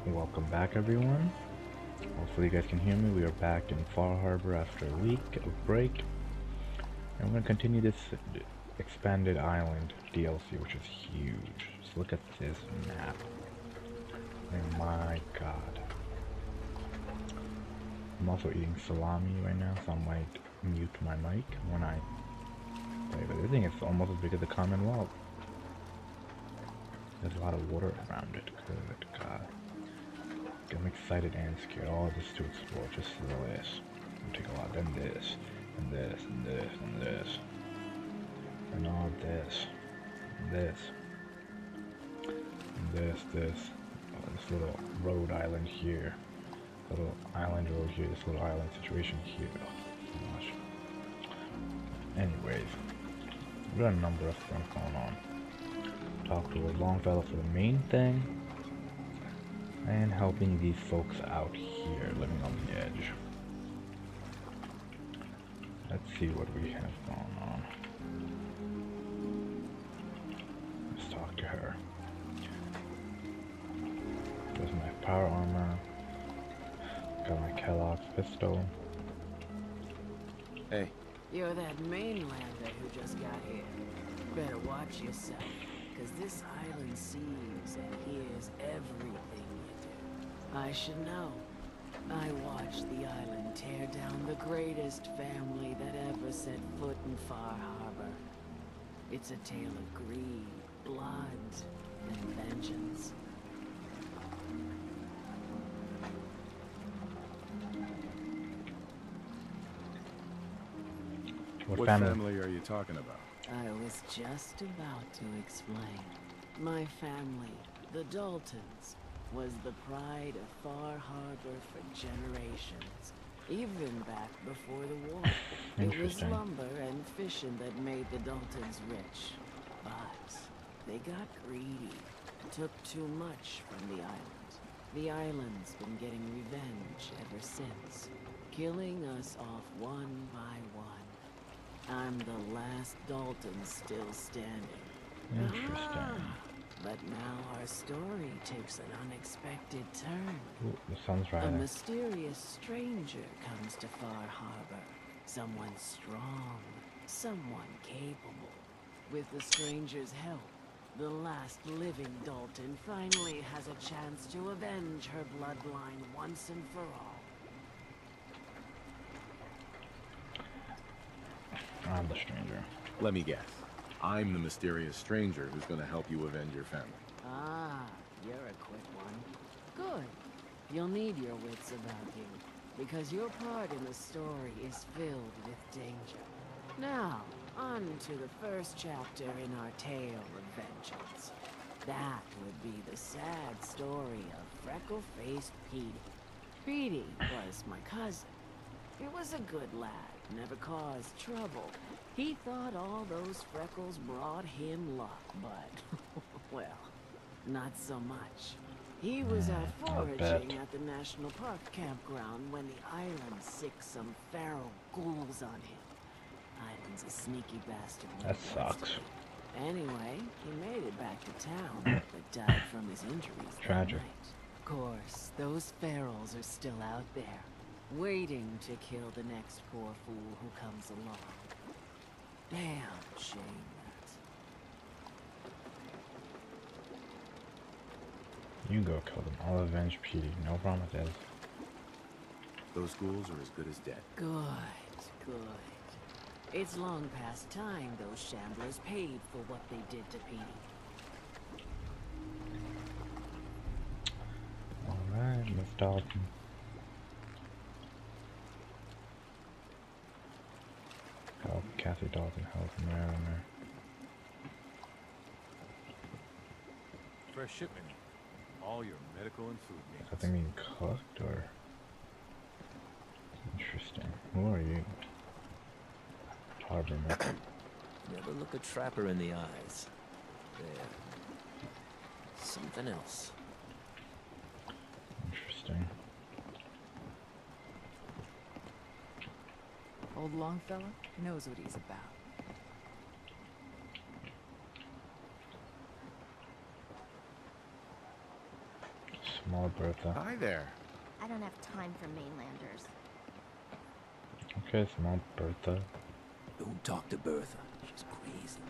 Welcome back, everyone. Hopefully you guys can hear me. We are back in Far Harbor after a week of break. And we're going to continue this expanded island DLC, which is huge. Just look at this map. Oh my god. I'm also eating salami right now, so I might mute my mic when I play. But this thing is almost as big as the Commonwealth. There's a lot of water around it. Good god. I'm excited and scared. All this to explore. Just this. I'll take a lot. Then this. And this. And this. And this. And all this. And this. And this. This. Oh, this little road island here. Little island road here. This little island situation here. Oh gosh. Anyways. We've got a number of things going on. Talk to a Longfellow for the main thing. And helping these folks out here living on the edge. Let's see what we have going on. Let's talk to her. There's my power armor. Got my Kellogg's pistol. Hey. You're that mainlander who just got here. Better watch yourself, because this island sees and hears everything you do. I should know. I watched the island tear down the greatest family that ever set foot in Far Harbor. It's a tale of greed, blood, and vengeance. What family are you talking about? I was just about to explain. My family, the Daltons, was the pride of Far Harbor for generations, even back before the war. It was lumber and fishing that made the Daltons rich. But they got greedy, took too much from the island. The island's been getting revenge ever since, killing us off one by one. I'm the last Dalton still standing. Interesting. But now our story takes an unexpected turn. Ooh, the sun's rising. A mysterious stranger comes to Far Harbor. Someone strong, someone capable. With the stranger's help, the last living Dalton finally has a chance to avenge her bloodline once and for all. I'm the stranger. Let me guess. I'm the mysterious stranger who's going to help you avenge your family. Ah, you're a quick one. Good. You'll need your wits about you, because your part in the story is filled with danger. Now, on to the first chapter in our tale of vengeance. That would be the sad story of freckle-faced Petey. Petey was my cousin. He was a good lad, never caused trouble. He thought all those freckles brought him luck, but, well, not so much. He was out foraging at the National Park campground when the island sicked some feral ghouls on him. Island's a sneaky bastard. That sucks. Anyway, he made it back to town, but died from his injuries that night. Of course, those ferals are still out there, waiting to kill the next poor fool who comes along. Damn shame that. You go kill them. I'll avenge Petey. No promises. Those ghouls are as good as dead. Good, good. It's long past time those shamblers paid for what they did to Petey. Alright, Miss Dalton. Help Kathy Dalton, help Mariner. Fresh shipment. All your medical and food needs. Is that thing being cooked or? Interesting. Who are you? Harbor Method. Never look a trapper in the eyes. There. Something else. Interesting. Old Longfellow knows what he's about. Small Bertha. Hi there. I don't have time for mainlanders. Okay, Small Bertha. Don't talk to Bertha. She's crazy.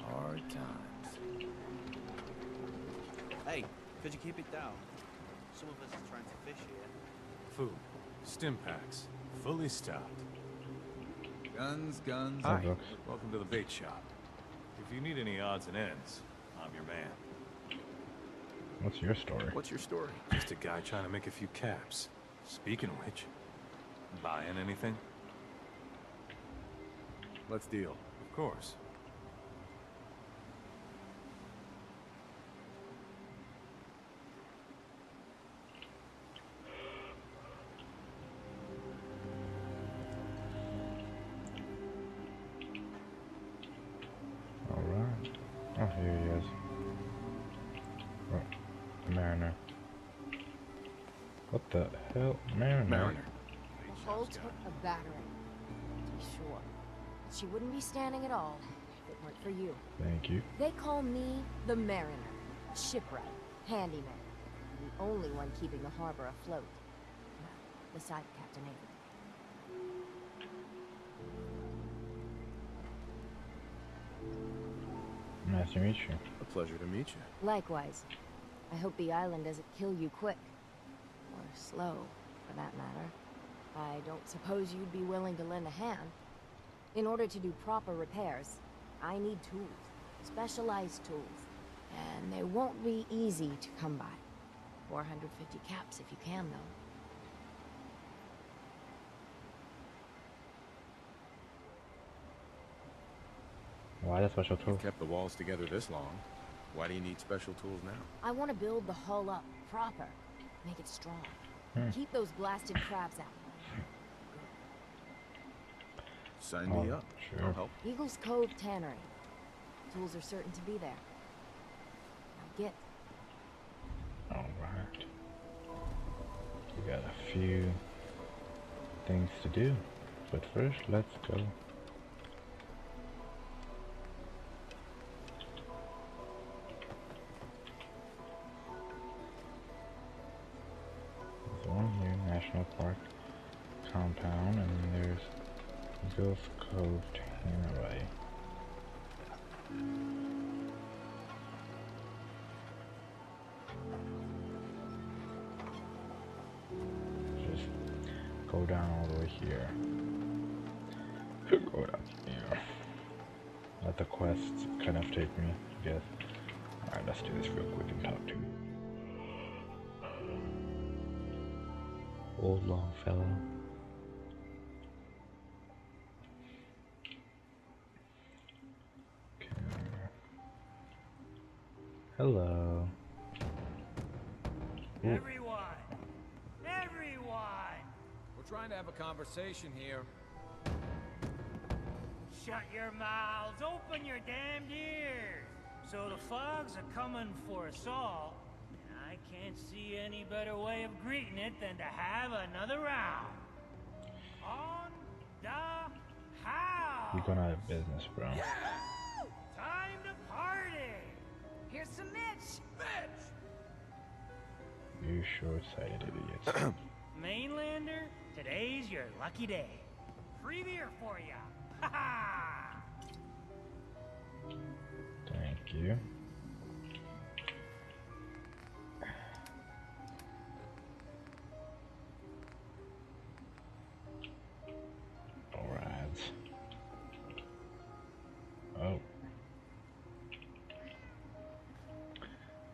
Hard times. Hey, could you keep it down? Some of us are trying to fish here. Food. Stim packs. Fully stocked. Guns, guns. Hi, Brooks. Welcome to the bait shop. If you need any odds and ends, I'm your man. What's your story? What's your story? Just a guy trying to make a few caps. Speaking of which, buying anything? Let's deal. Of course. Alright. Oh, here he is. Oh, Mariner. What the hell? Mariner? Mariner. The hull took a battering, to be sure. She wouldn't be standing at all if it weren't for you. Thank you. They call me the Mariner, shipwright, handyman, the only one keeping the harbor afloat. Well, beside Captain Avery. Nice to meet you. A pleasure to meet you. Likewise. I hope the island doesn't kill you quick. Or slow, for that matter. I don't suppose you'd be willing to lend a hand. In order to do proper repairs, I need tools. Specialized tools. And they won't be easy to come by. 450 caps if you can, though. Why the special tool? You've kept the walls together this long. Why do you need special tools now? I want to build the hull up proper. Make it strong. Keep those blasted crabs out. Sign me up. Sure. I'll help. Eagle's Cove Tannery. Tools are certain to be there. Now get. Alright. We got a few things to do. But first, let's go. There's one here, National Park Compound, and then there's Gulf Cove Tannery. Just go down all the way here. Go down here. Let the quests kind of take me, I guess. Alright, let's do this real quick and talk to you. Old Longfellow. Okay. Hello. Ooh. Everyone! Everyone! We're trying to have a conversation here. Shut your mouths, open your damned ears! So the fogs are coming for us all, and I can't see any better way of greeting it than to have another round. On the house! You're going out of business, bro. Yeah! Time to party! Here's some Mitch! Mitch! You short-sighted idiots. Mainlander, today's your lucky day. Free beer for ya! Ha ha! Thank you. Alright. Oh.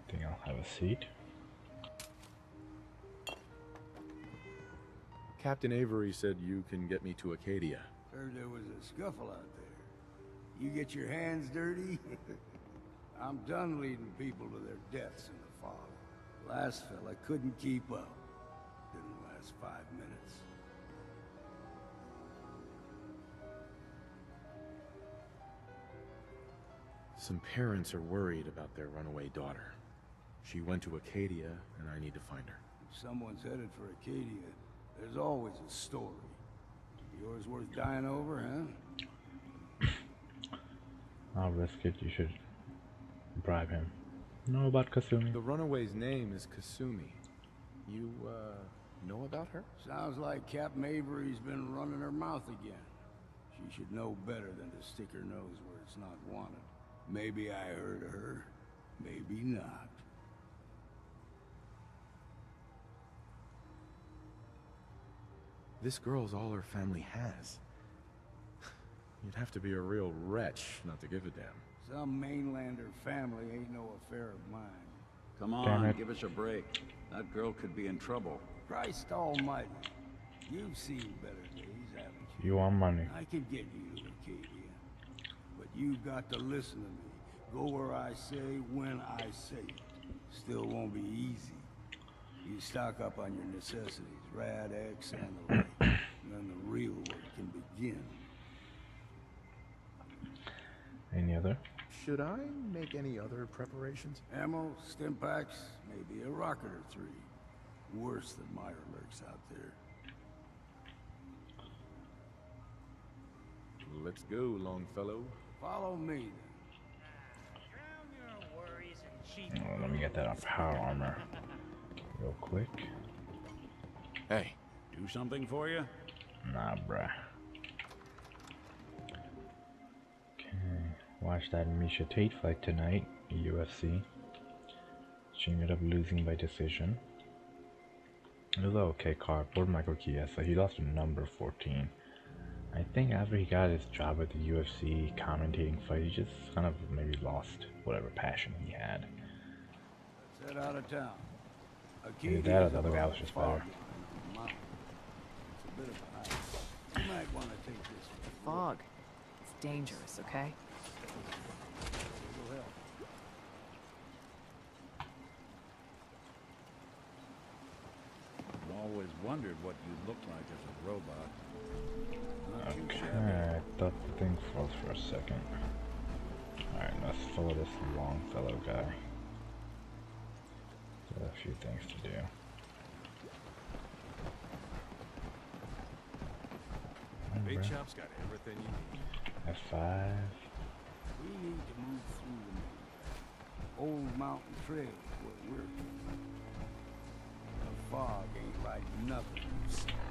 Think I'll have a seat. Captain Avery said you can get me to Acadia. Heard there was a scuffle out there. You get your hands dirty? I'm done leading people to their deaths in the fog. Last fella couldn't keep up. Didn't last 5 minutes. Some parents are worried about their runaway daughter. She went to Acadia, and I need to find her. If someone's headed for Acadia, there's always a story. Yours worth dying over, huh? I'll risk it. You should bribe him. Know about Kasumi? The runaway's name is Kasumi. You, know about her? Sounds like Captain Avery's been running her mouth again. She should know better than to stick her nose where it's not wanted. Maybe I heard her, maybe not. This girl's all her family has. You'd have to be a real wretch not to give a damn. Some mainlander family ain't no affair of mine. Come on, give us a break. That girl could be in trouble. Christ almighty. You've seen better days, haven't you? You want money. I can get you to Acadia. But you've got to listen to me. Go where I say, when I say it. Still won't be easy. You stock up on your necessities, Rad-X and the like. And then the real work can begin. Any other? Should I make any other preparations? Ammo, stim packs, maybe a rocket or three. Worse than Meyer lurks out there. Let's go, Longfellow. Follow me, Drown your worries in cheap. Oh, let me get that on power armor real quick. Hey, do something for you? Nah, bruh. Okay, watch that Misha Tate fight tonight, UFC. She ended up losing by decision. It was an okay card. Poor Michael Chiesa. He lost to number 14. I think after he got his job at the UFC commentating fight, he just kind of maybe lost whatever passion he had. Let's head out of town. Either that or the other guy was just better. It's a bit of a hike. You might want to take this one. Fog. It's dangerous, okay? It'll help. I've always wondered what you looked like as a robot. Okay, I thought the thing froze for a second. Alright, let's follow this Longfellow guy. Got a few things to do. Big Chop's got everything you need. F5. We need to move through the old mountain trail where we're going. The fog ain't like nothing you've seen.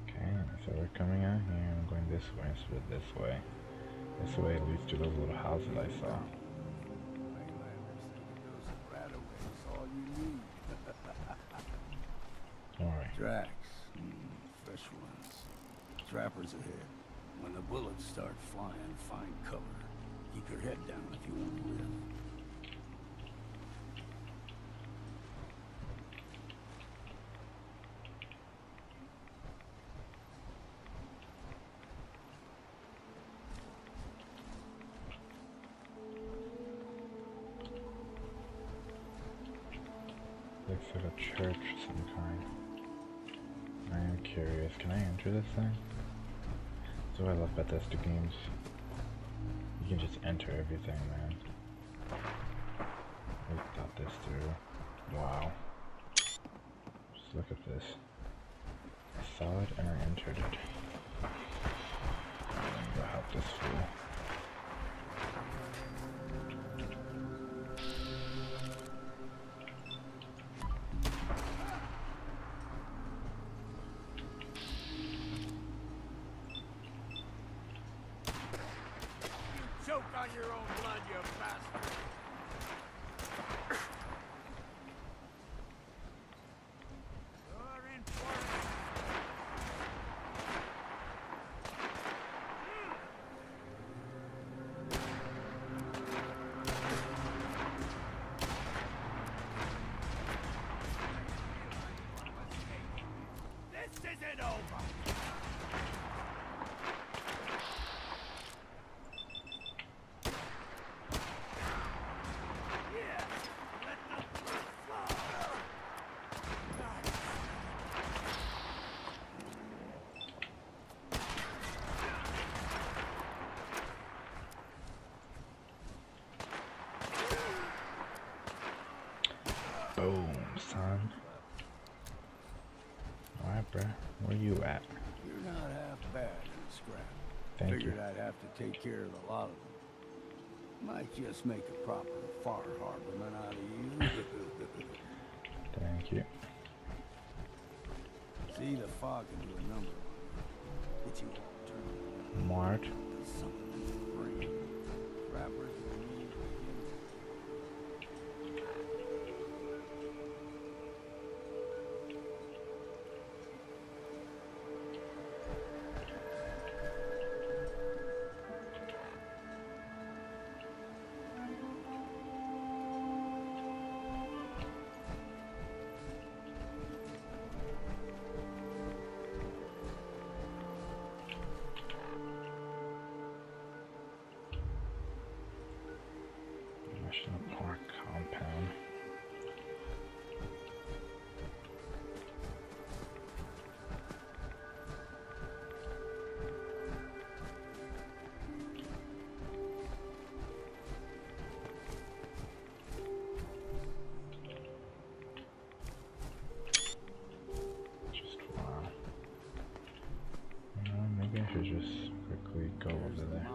Okay, so we're coming out here and I'm going this way instead of this way. This way leads to those little houses I saw. All you need. Alright. Tracks. Fresh ones. Trappers ahead. When the bullets start flying, find cover. Keep your head down if you want to live. Looks like a church of some kind. I am curious, can I enter this thing? That's what I love Bethesda games. You can just enter everything, man. We thought this through. Wow. Just look at this. I saw it and I entered it. I'm gonna go help this fool. Choke on your own blood, you bastard! You're in for it. This isn't over! Boom, son. Alright, bruh. Where you at? You're not half bad in a scrap. Thank Figured you. I'd have to take care of a lot of them. Might just make a proper far harborman out of you. Thank you. See, the fog can do a number. Get you all turned. Mart. There's something in your brain. Rappers will need to National Park compound. Just wow. Maybe I should just quickly go over there.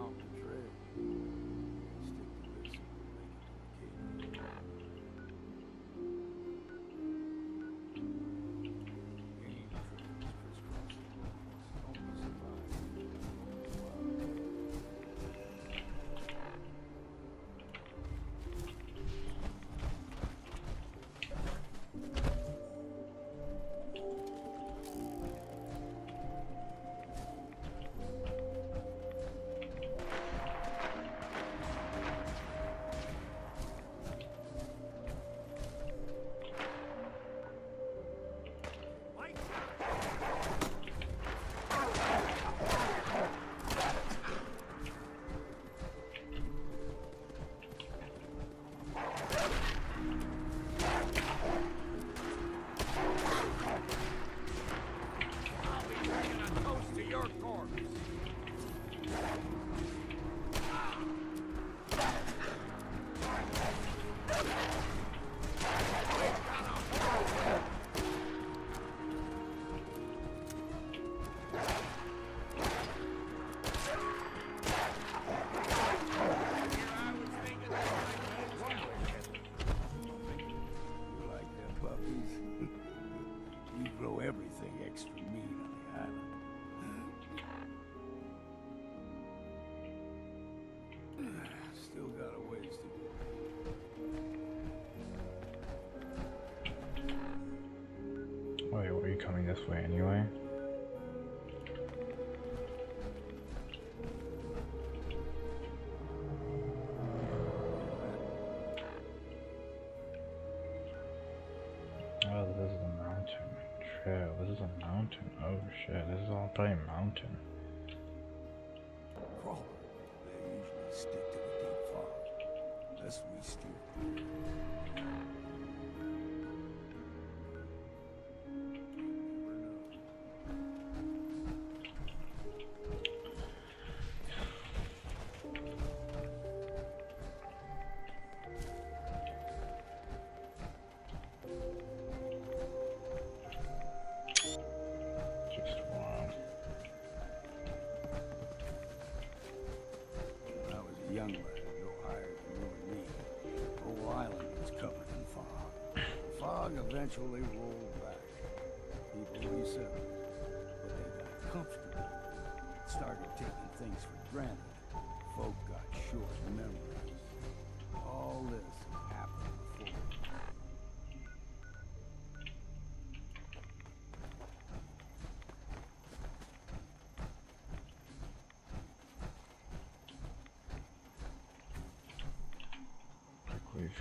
Everything extra mean on the island. Still got a ways to go. Wait, were you coming this way anyway? Oh, this is a mountain trail. This is a mountain. Oh shit, this is all probably mountain. Crawler. They usually stick to the deep fog. Unless we steer. Young lad, no higher than you and me. The whole island was covered in fog. The fog eventually rolled back. People resettled, but they got comfortable. Started taking things for granted. Folk got short memories. All this happened before.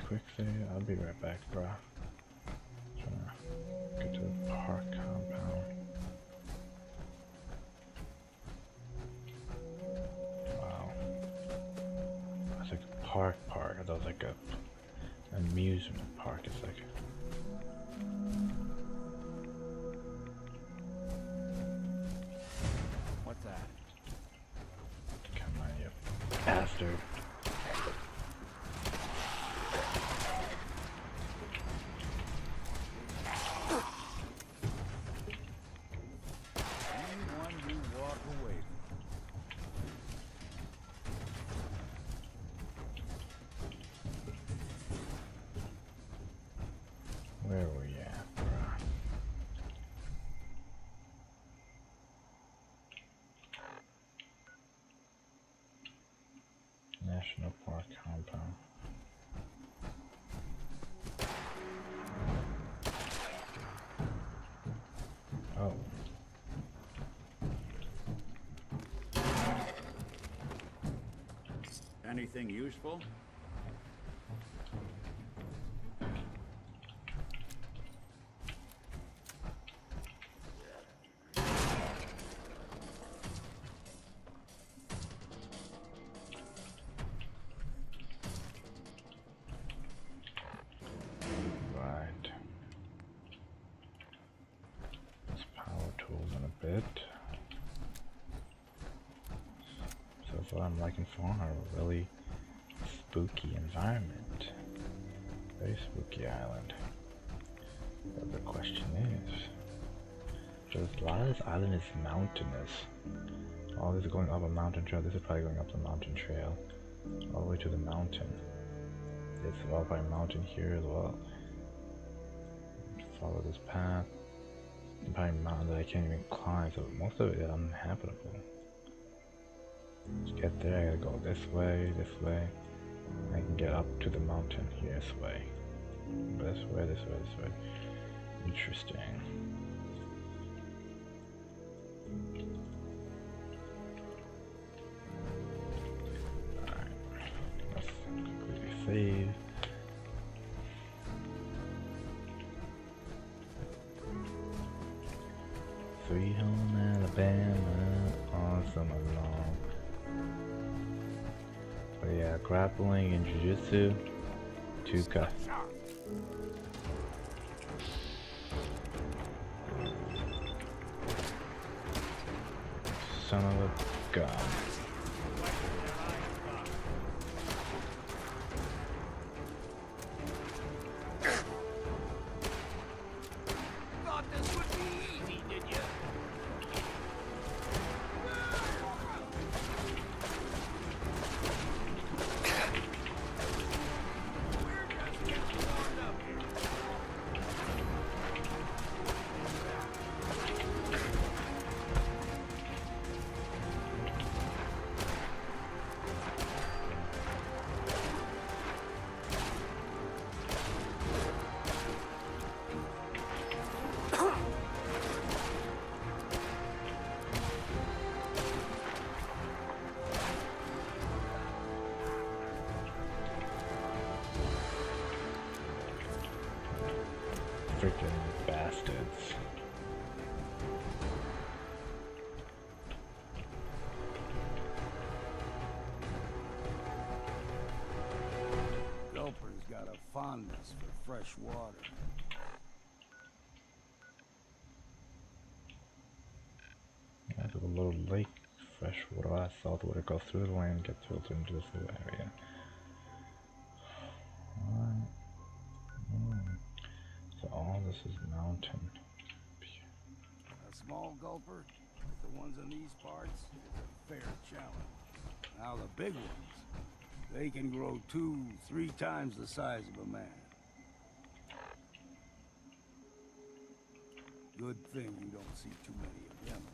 Quick save. I'll be right back, bro. Trying to get to the park compound. Wow. It's like a park. I thought it was like a amusement park. It's like. What's that? Come on, you bastard. Where were you at? National Park compound. Oh. Anything useful? Right. Let's power tools in a bit. So far I'm liking Farm, a really spooky environment. Very spooky island. But the question is, because a lot of this island is mountainous. All this is going up a mountain trail. This is probably going up the mountain trail. All the way to the mountain. It's all by mountain here as well. Follow this path. Probably a mountain that I can't even climb, so most of it is uninhabitable. To get there, I gotta go this way. I can get up to the mountain here this way. This way. Interesting. Alright. Let's quickly save. Sweet home Alabama, awesome along. But yeah, grappling and jiu-jitsu, 2K. Son of a gun. Thought this would be easy, did you? Freaking bastards. Gulper's got a fondness for fresh water. There's a little lake, fresh water, salt water goes through the land, gets filtered into this little area. So all this is mountain. A small gulper, like the ones in these parts, is a fair challenge. Now the big ones, they can grow 2-3 times the size of a man. Good thing you don't see too many of them around.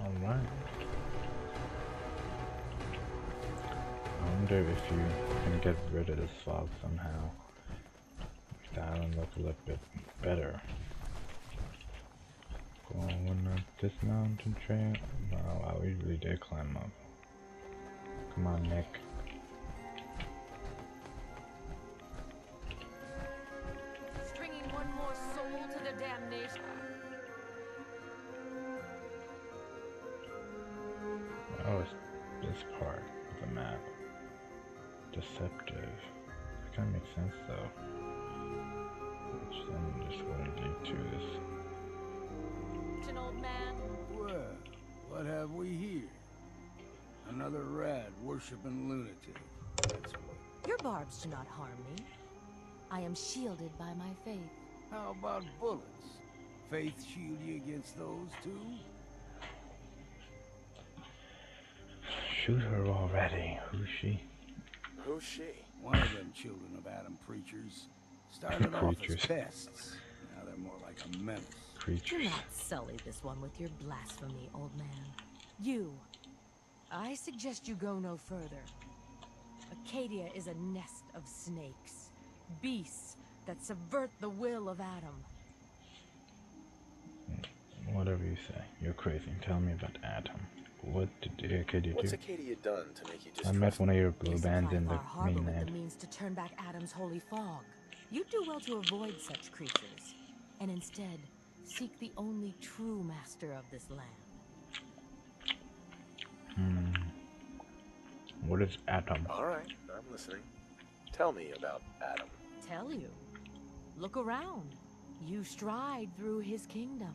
Alright. I wonder if you can get rid of this fog somehow. Make the island look a little bit better. Going up this mountain trail. Wow, we really did climb up. Come on, Nick. Stringing one more soul to the damnation. Oh, it's this part of the map. Deceptive. That kind of makes sense though. Which then just wouldn't lead to this. It's an old man. Well, what have we here? Another rad worshipping lunatic. That's what. Your barbs do not harm me. I am shielded by my faith. How about bullets? Faith shield you against those too? Shoot her already. Who's she? Who's she? One of them children of Adam preachers. Started off as pests. Now they're more like a menace. Do not sully this one with your blasphemy, old man. You. I suggest you go no further. Acadia is a nest of snakes. Beasts that subvert the will of Adam. Whatever you say. You're crazy. Tell me about Adam. What did Acadia do? What's Acadia done to make you I distrust met one of your blue bands in the Harbor with mainland. the means to turn back Adam's holy fog. You'd do well to avoid such creatures, and instead seek the only true master of this land. What is Adam? Alright, I'm listening. Tell me about Adam. Tell you. Look around. You stride through his kingdom.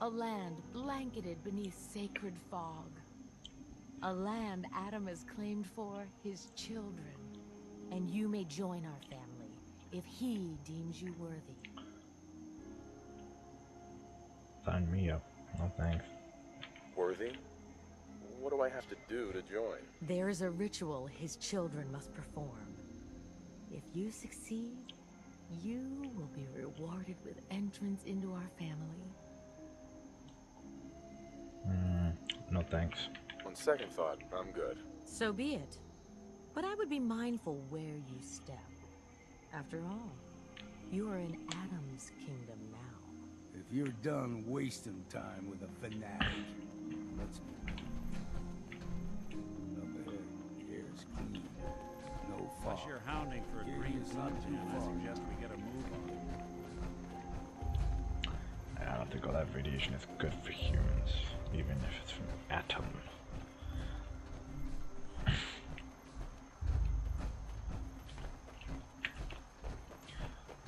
A land blanketed beneath sacred fog. A land Adam has claimed for his children. And you may join our family if he deems you worthy. Sign me up. No thanks. Worthy? What do I have to do to join? There is a ritual his children must perform. If you succeed, you will be rewarded with entrance into our family. No thanks. On second thought, I'm good. So be it. But I would be mindful where you step. After all, you are in Adam's kingdom now. If you're done wasting time with a fanatic, let's move. Up ahead, the air is clean. No fog. Unless you're hounding for a green suntan, I suggest we get a move on. I don't think all that radiation is good for humans, even if it's from Atom.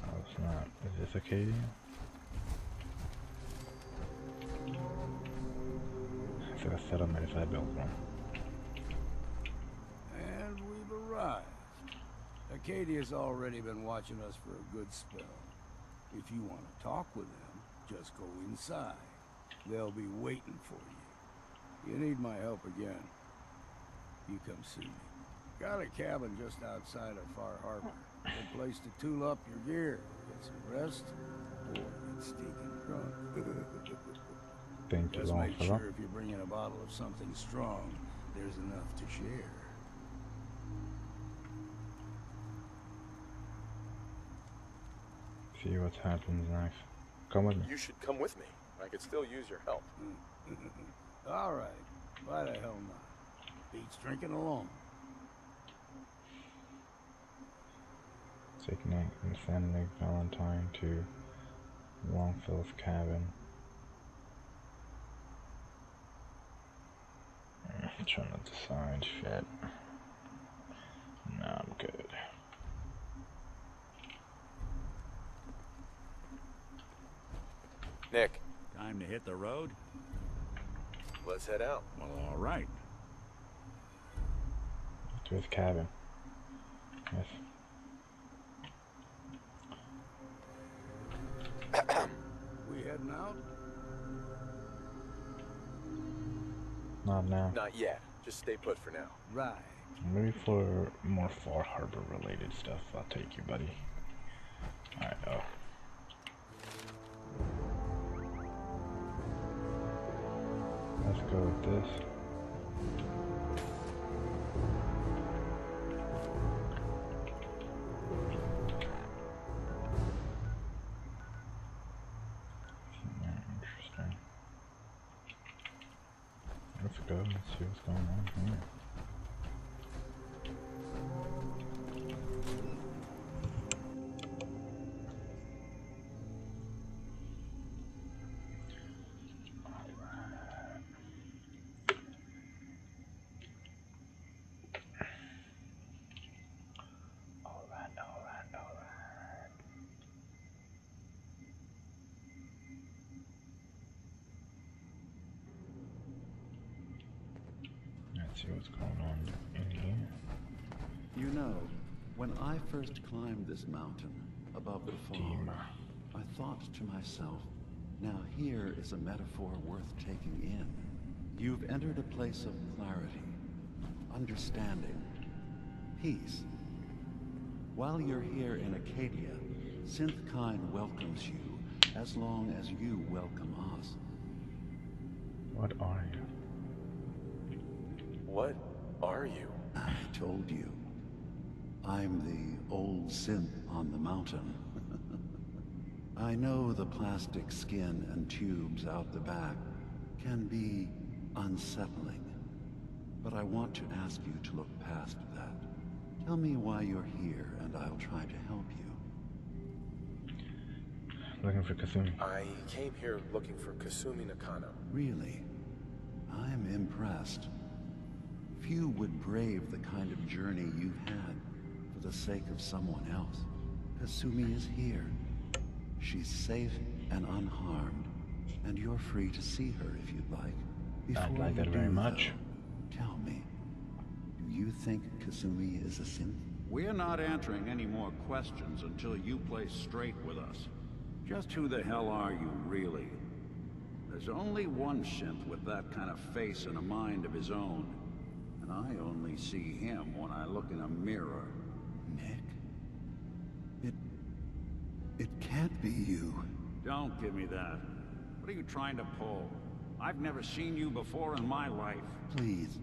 Oh, it's not. Is this Acadia? It's like a settlement if I built one. And we've arrived. Acadia's already been watching us for a good spell. If you want to talk with them, just go inside. They'll be waiting for you. You need my help again, you come see me. Got a cabin just outside of Far Harbor. Good place to tool up your gear, get some rest, or get stinking drunk. Thank you, just long make fella. sure if you bring in a bottle of something strong, there's enough to share. See what happens next. Come with me. You should come with me. I could still use your help. All right. Why the hell not? Beats drinking alone. Take Nick and send Nick Valentine to Longfellow's cabin. I'm trying to decide shit. No, I'm good. Nick. Time to hit the road? Let's head out. Well, all right. To his cabin. Yes. We heading out? Not now. Not yet. Just stay put for now. Right. Maybe for more Far Harbor related stuff, I'll take you, buddy. Alright, oh. Let's go with this. Interesting. Let's go and see what's going on here. see what's going on in here. You know, when I first climbed this mountain above the fog, I thought to myself, now here is a metaphor worth taking in. You've entered a place of clarity, understanding, peace. While you're here in Acadia, Synthkind welcomes you as long as you welcome us. What are you? What are you? I told you. I'm the old synth on the mountain. I know the plastic skin and tubes out the back can be unsettling, but I want to ask you to look past that. Tell me why you're here, and I'll try to help you. Looking for Kasumi. I came here looking for Kasumi Nakano. Really? I'm impressed. Few would brave the kind of journey you've had for the sake of someone else. Kasumi is here. She's safe and unharmed, and you're free to see her if you'd like. I'd like that very much. Though, tell me, do you think Kasumi is a synth? We're not answering any more questions until you play straight with us. Just who the hell are you, really? There's only one synth with that kind of face and a mind of his own. And I only see him when I look in a mirror. Nick? It can't be you. Don't give me that. What are you trying to pull? I've never seen you before in my life. Please,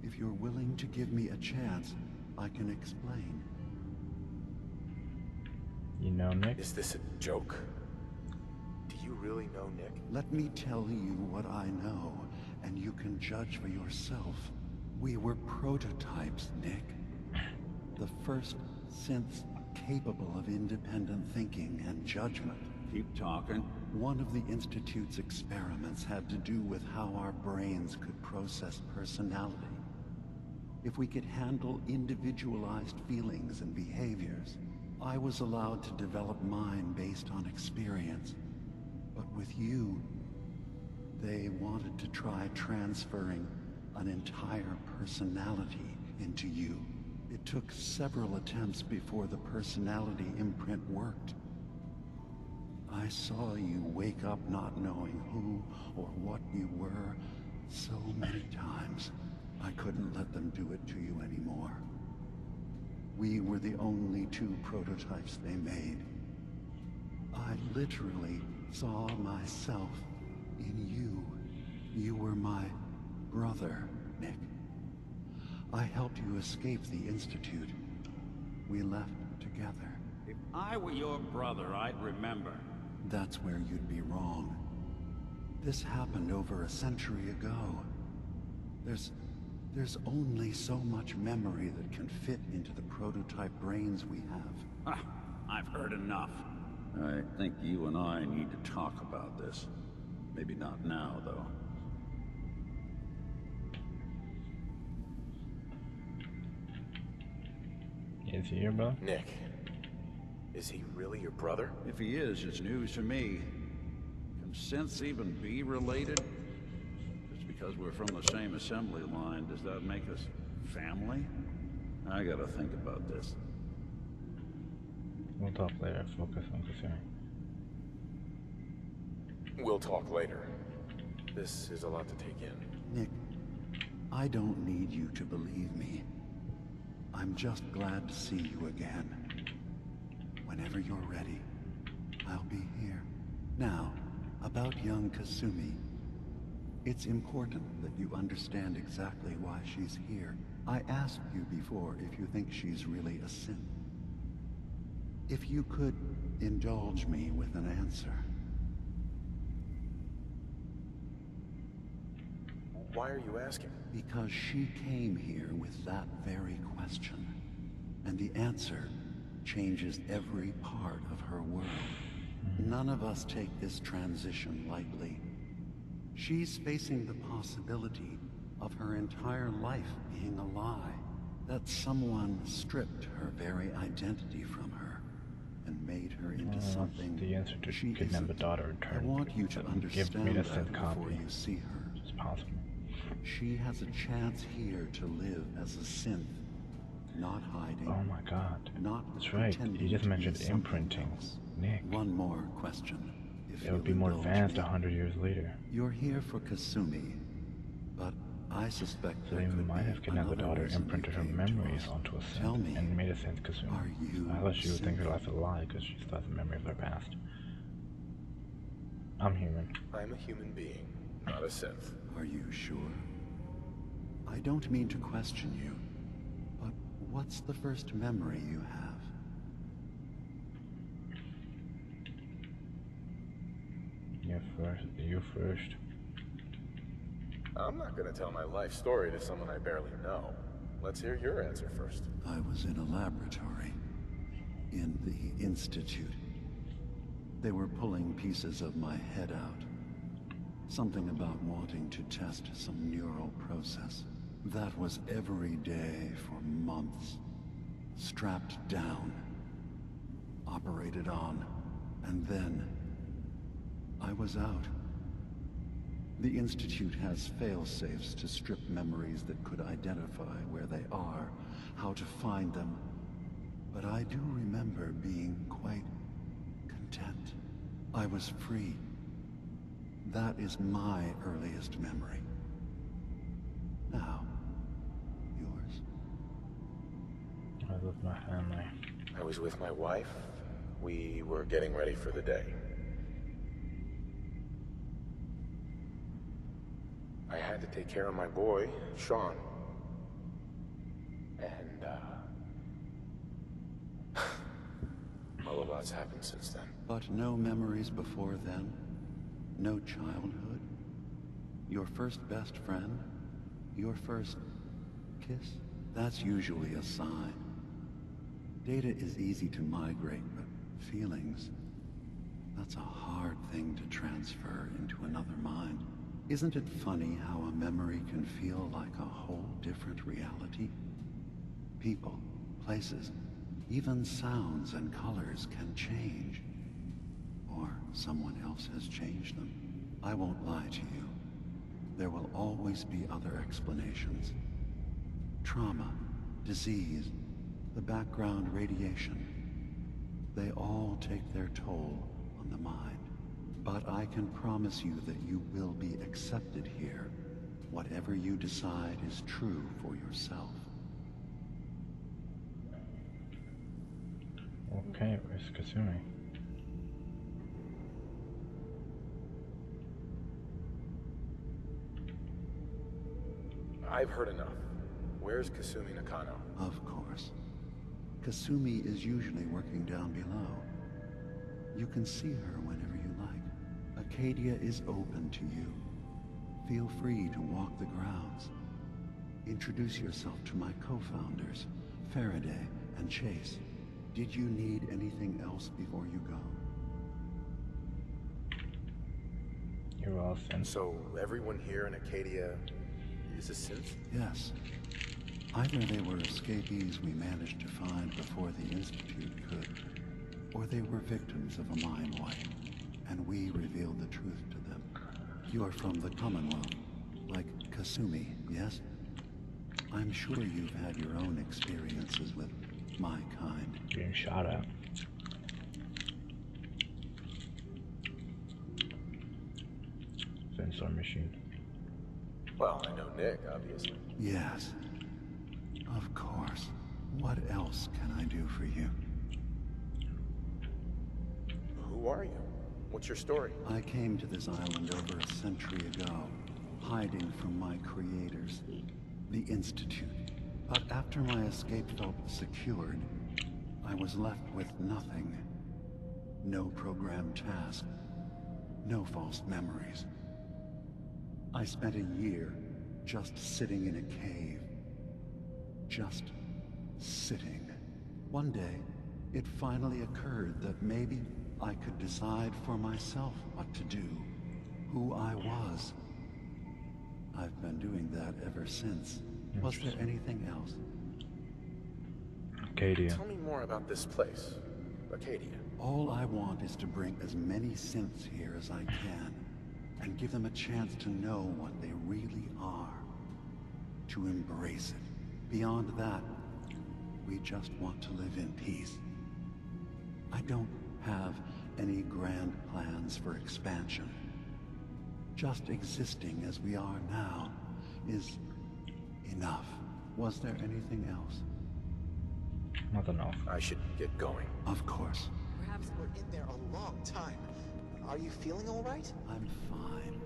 if you're willing to give me a chance, I can explain. You know Nick? Is this a joke? Do you really know Nick? Let me tell you what I know, and you can judge for yourself. We were prototypes, Nick. The first synths capable of independent thinking and judgment. Keep talking. One of the Institute's experiments had to do with how our brains could process personality. If we could handle individualized feelings and behaviors, I was allowed to develop mine based on experience. But with you, they wanted to try transferring an entire personality into you. It took several attempts before the personality imprint worked. I saw you wake up not knowing who or what you were so many times. I couldn't let them do it to you anymore. We were the only two prototypes they made. I literally saw myself in you. You were my brother, Nick. I helped you escape the Institute. We left together. If I were your brother, I'd remember. That's where you'd be wrong. This happened over a century ago. There's only so much memory that can fit into the prototype brains we have. I've heard enough. I think you and I need to talk about this. Maybe not now, though. Is he here, bro? Nick. Is he really your brother? If he is, it's news to me. Can synths even be related? Just because we're from the same assembly line, does that make us family? I gotta think about this. We'll talk later. Focus on Kasumi. We'll talk later. This is a lot to take in. Nick, I don't need you to believe me. I'm just glad to see you again. Whenever you're ready, I'll be here. Now, about young Kasumi. It's important that you understand exactly why she's here. I asked you before if you think she's really a synth. If you could indulge me with an answer. Why are you asking? Because she came here with that very question. And the answer changes every part of her world. None of us take this transition lightly. She's facing the possibility of her entire life being a lie. That someone stripped her very identity from her and made her into something the answer to she kidnap isn't. a daughter in turn. I want you to understand Give me the that synth before copy. you see her. It's possible. She has a chance here to live as a synth, not hiding. Oh my god. Not That's right. You just mentioned imprinting. Nick. One more question. It would be more advanced 100 years later. You're here for Kasumi, but I suspect So they might have kidnapped the daughter, imprinted her memories onto a synth, and made a synth Kasumi. I thought she would think her life's a lie because she still has the memory of her past. I'm human. I'm a human being, not a synth. Are you sure? I don't mean to question you, but what's the first memory you have? You first. I'm not gonna tell my life story to someone I barely know. Let's hear your answer first. I was in a laboratory. In the Institute. They were pulling pieces of my head out. Something about wanting to test some neural process. That was every day for months. Strapped down. Operated on. And then I was out. The Institute has fail-safes to strip memories that could identify where they are, how to find them. But I do remember being quite content. I was free. That is my earliest memory. Now, yours. I was with my family. I was with my wife. We were getting ready for the day. I had to take care of my boy, Sean. And, well, a lot's happened since then. But no memories before then? No childhood? Your first best friend? Your first kiss? That's usually a sign. Data is easy to migrate, but feelings, that's a hard thing to transfer into another mind. Isn't it funny how a memory can feel like a whole different reality? People, places, even sounds and colors can change. Or someone else has changed them. I won't lie to you. There will always be other explanations. Trauma, disease, the background radiation. They all take their toll on the mind. But I can promise you that you will be accepted here. Whatever you decide is true for yourself. Okay, where's Kasumi? I've heard enough. Where's Kasumi Nakano? Of course. Kasumi is usually working down below. You can see her whenever you like. Acadia is open to you. Feel free to walk the grounds. Introduce yourself to my co-founders, Faraday and Chase. Did you need anything else before you go? You're all sent. So everyone here in Acadia is a synth? Yes. Either they were escapees we managed to find before the Institute could, or they were victims of a mind wipe, and we revealed the truth to them. You are from the Commonwealth, like Kasumi, yes? I'm sure you've had your own experiences with my kind. Being shot at. Sensor machine. Well, I know Nick, obviously. Yes. Of course. What else can I do for you? Who are you? What's your story? I came to this island over a century ago, hiding from my creators, the Institute. But after my escape felt secured, I was left with nothing. No programmed task. No false memories. I spent a year just sitting in a cave. Just sitting. One day, it finally occurred that maybe I could decide for myself what to do, who I was. I've been doing that ever since. Was there anything else? Acadia. Tell me more about this place, Acadia. All I want is to bring as many synths here as I can, and give them a chance to know what they really are. to embrace it. Beyond that, we just want to live in peace. I don't have any grand plans for expansion. Just existing as we are now is enough. Was there anything else? Nothing else. I should get going. Of course. Perhaps we're in there a long time. Are you feeling all right? I'm fine.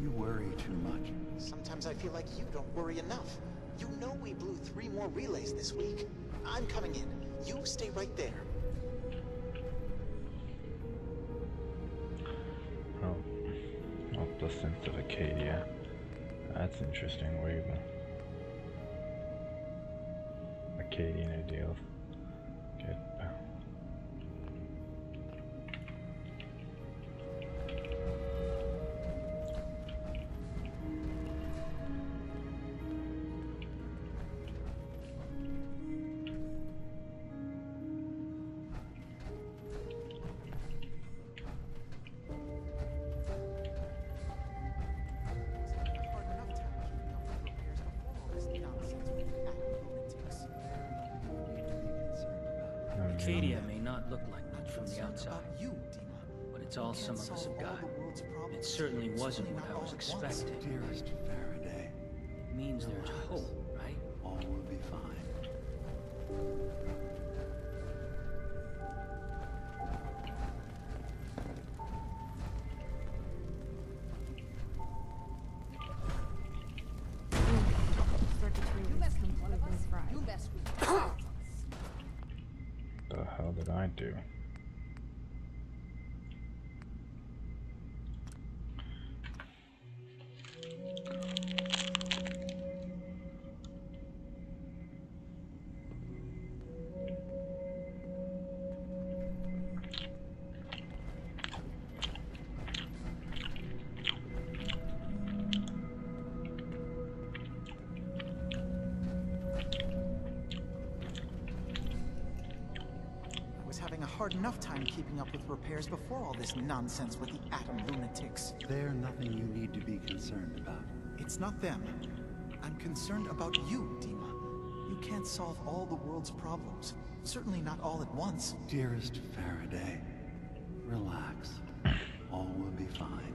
You worry too much. Sometimes I feel like you don't worry enough. You know we blew 3 more relays this week. I'm coming in. You stay right there. Oh, the sense of Acadia. That's interesting. Where you go? Acadian ideals. Get Acadia may not look like much from the outside, but it's all some of us have got. It certainly wasn't what I was expecting. Dearest Faraday, It means there's hope, right? all will be fine. the hell did I do? Having a hard enough time keeping up with repairs before all this nonsense with the atom lunatics. They're nothing you need to be concerned about. It's not them. I'm concerned about you, Dima. You can't solve all the world's problems. Certainly not all at once. Dearest Faraday, relax. All will be fine.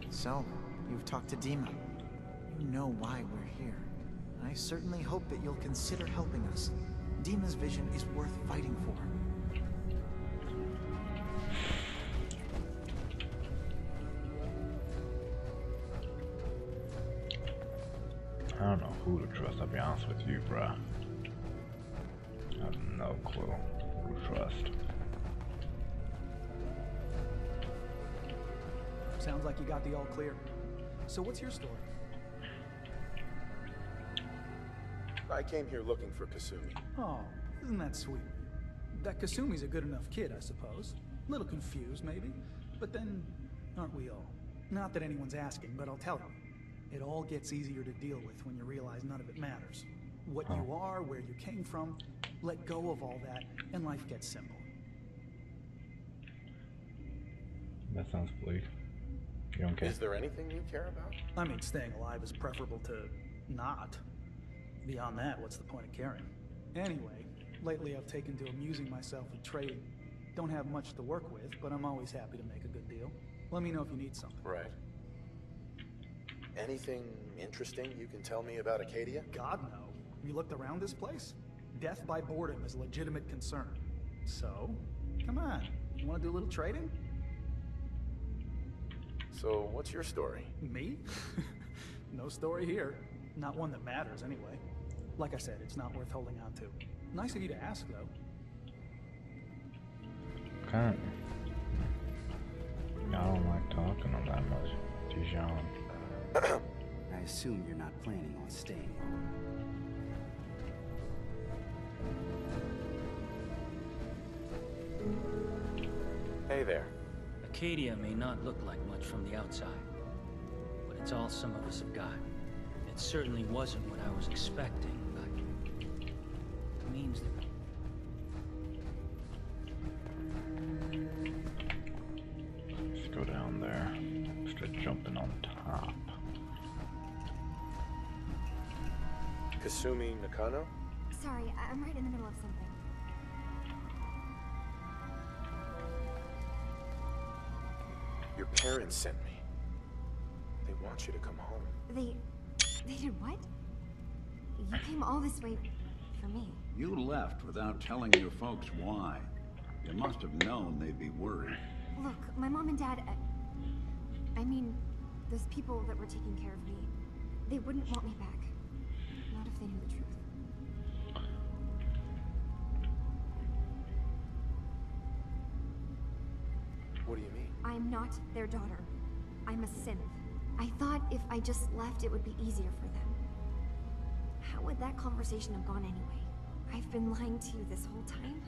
So, you've talked to Dima. You know why we're here. I certainly hope that you'll consider helping us. Dima's vision is worth fighting for. I don't know who to trust, I'll be honest with you, bruh. I have no clue who to trust. Sounds like you got the all clear. So what's your story? I came here looking for Kasumi. Oh, isn't that sweet? That Kasumi's a good enough kid, I suppose. Little confused, maybe. But then, aren't we all? Not that anyone's asking, but I'll tell you. It all gets easier to deal with when you realize none of it matters. What you are, where you came from, let go of all that, and life gets simple. That sounds bleak. You don't care? Is there anything you care about? I mean, staying alive is preferable to not. Beyond that, what's the point of caring? Anyway, lately I've taken to amusing myself with trading. Don't have much to work with, but I'm always happy to make a good deal. Let me know if you need something. Right. Anything interesting you can tell me about Acadia? God, no. You looked around this place? Death by boredom is a legitimate concern. So, come on. You want to do a little trading? So, what's your story? Me? No story here. Not one that matters, anyway. Like I said, it's not worth holding on to. Nice of you to ask, though. I don't like talking on that much. Dijon. I assume you're not planning on staying long. Hey there. Acadia may not look like much from the outside, but it's all some of us have got. It certainly wasn't what I was expecting, but it means that... Let's go down there. Just to jump Kasumi Nakano? Sorry, I'm right in the middle of something. Your parents sent me. They want you to come home. They did what? You came all this way for me. You left without telling your folks why. You must have known they'd be worried. Look, my mom and dad, I mean, those people that were taking care of me, they wouldn't want me back. Not if they knew the truth. What do you mean? I'm not their daughter. I'm a synth. I thought if I just left, it would be easier for them. How would that conversation have gone anyway? I've been lying to you this whole time?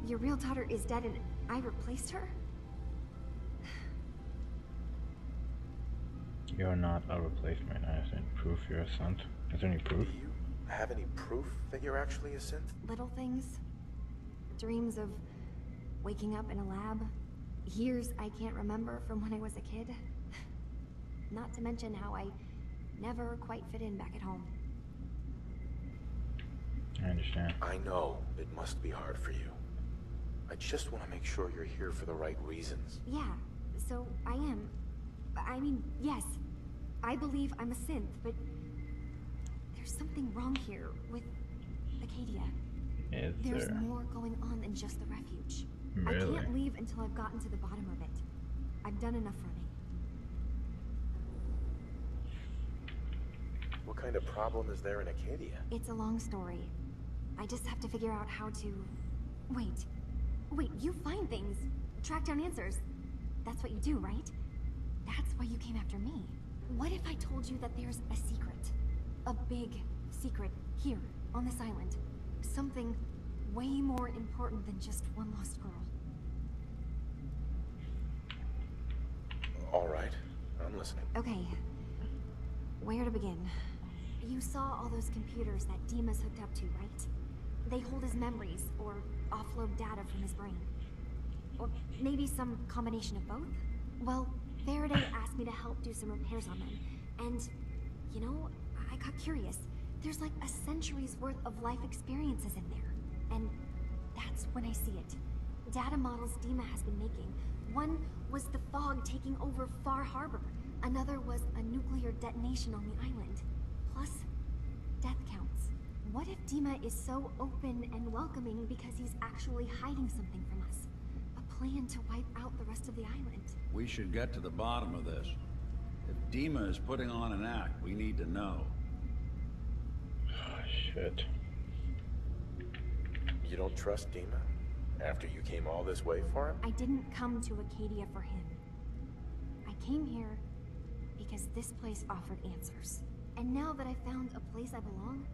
Your real daughter is dead and I replaced her? You're not a replacement. I have any proof you're a synth. Is there any proof? Do you have any proof that you're actually a synth? Little things. Dreams of waking up in a lab. Years I can't remember from when I was a kid. Not to mention how I never quite fit in back at home. I understand. I know it must be hard for you. I just want to make sure you're here for the right reasons. Yeah, so I am. I mean, yes, I believe I'm a synth, but there's something wrong here with Acadia. There's more going on than just the refuge. Really? I can't leave until I've gotten to the bottom of it. I've done enough running. What kind of problem is there in Acadia? It's a long story. I just have to figure out how to... Wait, you find things. Track down answers. That's what you do, right? That's why you came after me. What if I told you that there's a secret? A big secret here, on this island. Something way more important than just one lost girl. All right, I'm listening. Okay. Where to begin? You saw all those computers that Dima's hooked up to, right? They hold his memories, or offload data from his brain. Or maybe some combination of both? Well, Faraday asked me to help do some repairs on them. And, you know, I got curious. There's like a century's worth of life experiences in there. And that's when I see it. Data models Dima has been making. One was the fog taking over Far Harbor. Another was a nuclear detonation on the island. Plus, death counts. What if Dima is so open and welcoming because he's actually hiding something from us? A plan to wipe out the rest of the island. We should get to the bottom of this. If Dima is putting on an act, we need to know. Oh, shit. You don't trust Dima? After you came all this way for him? I didn't come to Acadia for him. I came here because this place offered answers. And now that I found a place I belong,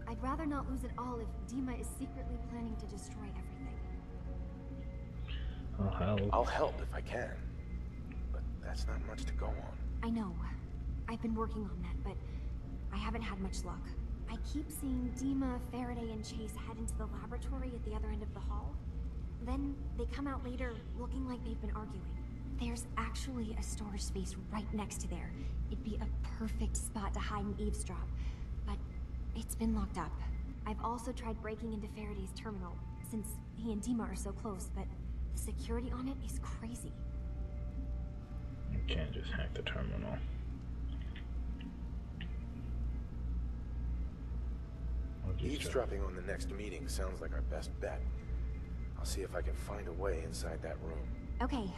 I'd rather not lose it all if Dima is secretly planning to destroy everything. I'll help. I'll help if I can. But that's not much to go on. I know. I've been working on that, but I haven't had much luck. I keep seeing Dima, Faraday, and Chase head into the laboratory at the other end of the hall. Then they come out later looking like they've been arguing. There's actually a storage space right next to there. It'd be a perfect spot to hide and eavesdrop. But it's been locked up. I've also tried breaking into Faraday's terminal, since he and Dima are so close, but the security on it is crazy. You can't just hack the terminal. Eavesdropping on the next meeting sounds like our best bet. I'll see if I can find a way inside that room. Okay.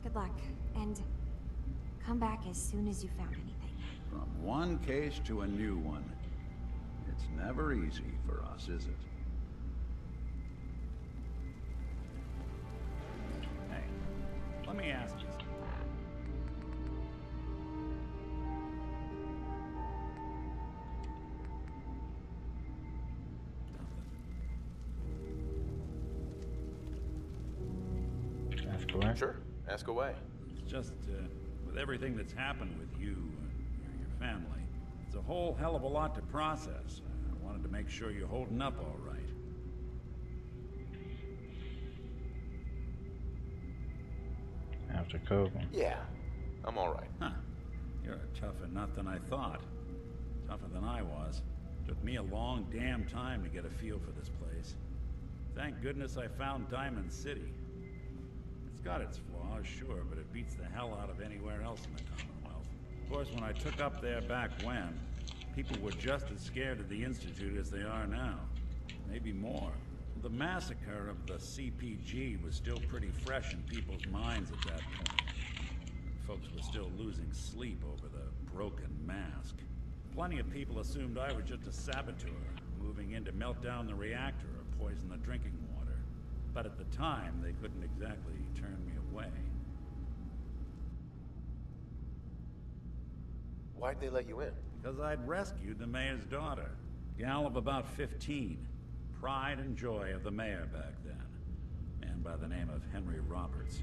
Good luck, and come back as soon as you found anything. From one case to a new one. It's never easy for us, is it? Hey, let me ask you something. Ask away? Sure, ask away. It's just, with everything that's happened with you and your family, it's a whole hell of a lot to process. I wanted to make sure you're holding up all right. After COVID. Yeah, I'm all right. Huh. You're a tougher nut than I thought. Tougher than I was. Took me a long damn time to get a feel for this place. Thank goodness I found Diamond City. It's got its flaws, sure, but it beats the hell out of anywhere else in the Commonwealth. Of course, when I took up there back when, people were just as scared of the Institute as they are now. Maybe more. The massacre of the CPG was still pretty fresh in people's minds at that point. Folks were still losing sleep over the broken mask. Plenty of people assumed I was just a saboteur, moving in to melt down the reactor or poison the drinking water. But at the time, they couldn't exactly turn me away. Why'd they let you in? Because I'd rescued the mayor's daughter. Gal of about 15. Pride and joy of the mayor back then. Man by the name of Henry Roberts.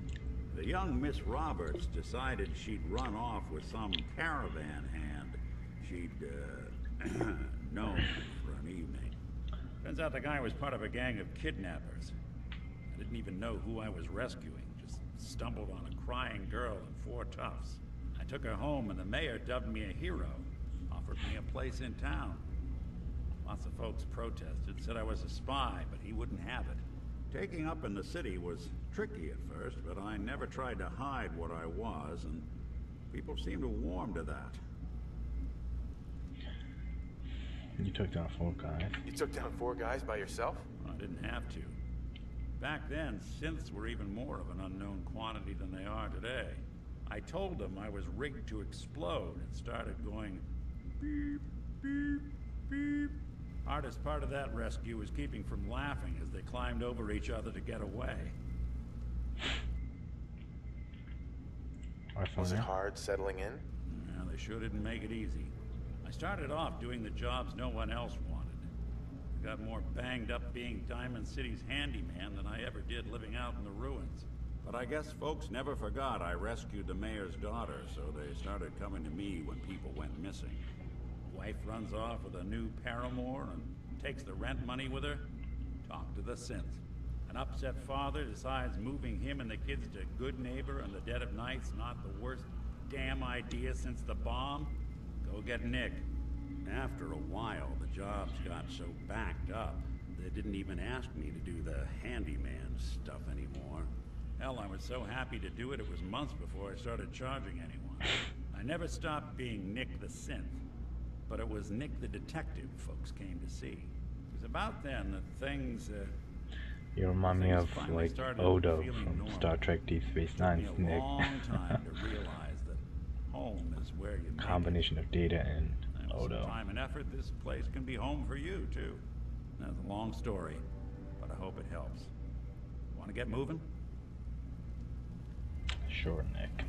The young Miss Roberts decided she'd run off with some caravan hand she'd, known for an evening. Turns out the guy was part of a gang of kidnappers. I didn't even know who I was rescuing. Just stumbled on a crying girl and 4 toughs. I took her home and the mayor dubbed me a hero. Offered me a place in town. Lots of folks protested, said I was a spy, but he wouldn't have it. Taking up in the city was tricky at first, but I never tried to hide what I was, and people seemed to warm to that. You took down 4 guys. You took down 4 guys by yourself? I didn't have to. Back then, synths were even more of an unknown quantity than they are today. I told them I was rigged to explode and started going beep, beep, beep. Hardest part of that rescue was keeping from laughing as they climbed over each other to get away. Was it hard settling in? Yeah, they sure didn't make it easy. I started off doing the jobs no one else wanted. I got more banged up being Diamond City's handyman than I ever did living out in the ruins. But I guess folks never forgot I rescued the mayor's daughter, so they started coming to me when people went missing. Wife runs off with a new paramour and takes the rent money with her. Talk to the synth. An upset father decides moving him and the kids to Good Neighbor in the dead of night's not the worst damn idea since the bomb. Go get Nick. After a while, the jobs got so backed up, they didn't even ask me to do the handyman stuff anymore. Hell, I was so happy to do it, it was months before I started charging anyone. I never stopped being Nick the synth, but it was Nick the detective folks came to see. It was about then that things, you remind me of, like, Odo from Star Trek Deep Space Nine's Nick. It took me a long time to realize that home is where you make combination of Data and with Odo. some time and effort, this place can be home for you, too. That's a long story, but I hope it helps. Want to get moving? Sure, Nick.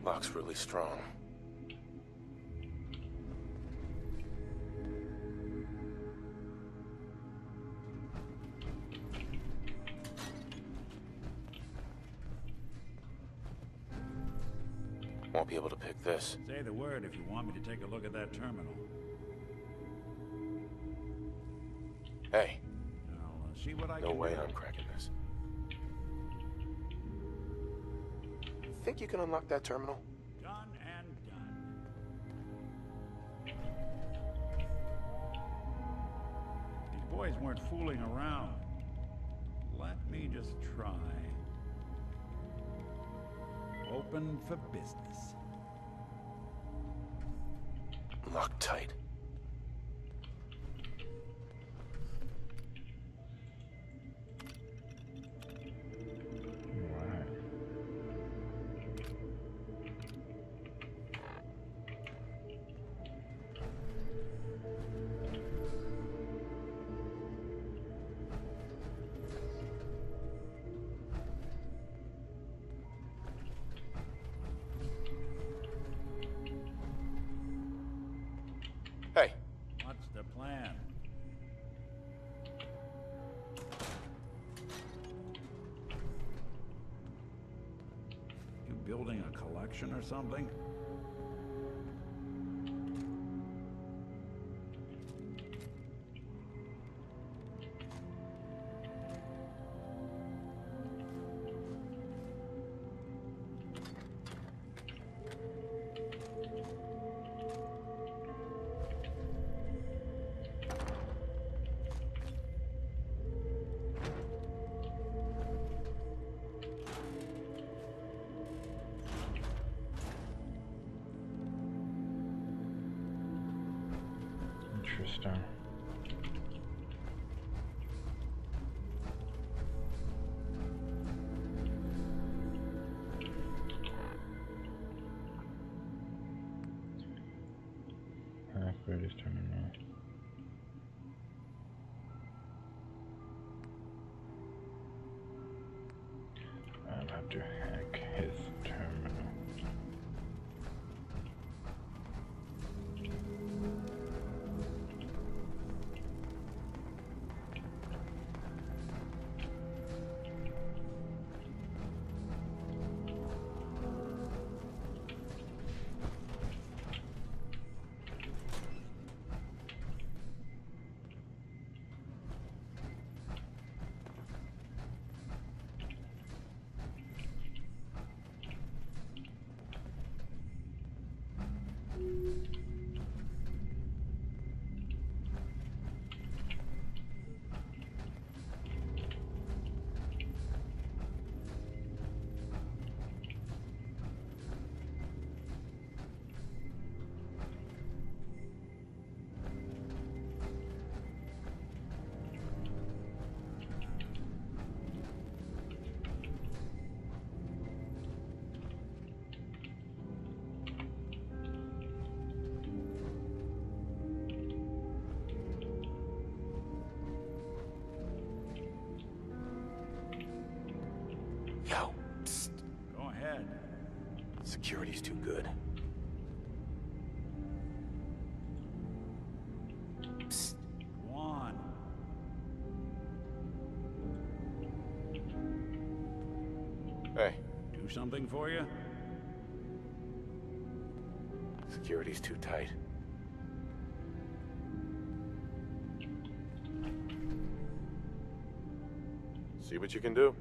Lock's really strong. Won't be able to pick this. Say the word if you want me to take a look at that terminal. Hey. I'll see what I No can way do. I'm cracking this. Think you can unlock that terminal? Done and done. These boys weren't fooling around. Let me just try. Open for business. Locked tight. Hey. What's the plan? You building a collection or something? Interesting. Operator's terminal. I'll have to hack his terminal. Yo, psst. Go ahead. Security's too good. Psst. Go on. Hey. Do something for you? Security's too tight. See what you can do.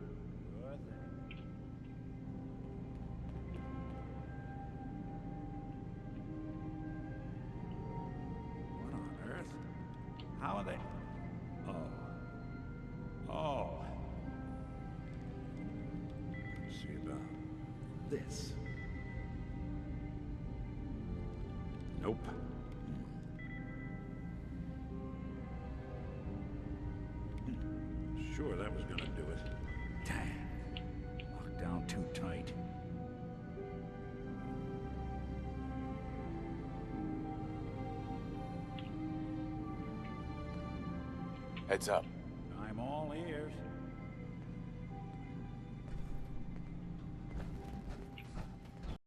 What on earth? How are they? Oh. Oh. Let's see about this. Nope. Sure, that was gonna do it. Damn. Locked down too tight. Heads up. I'm all ears.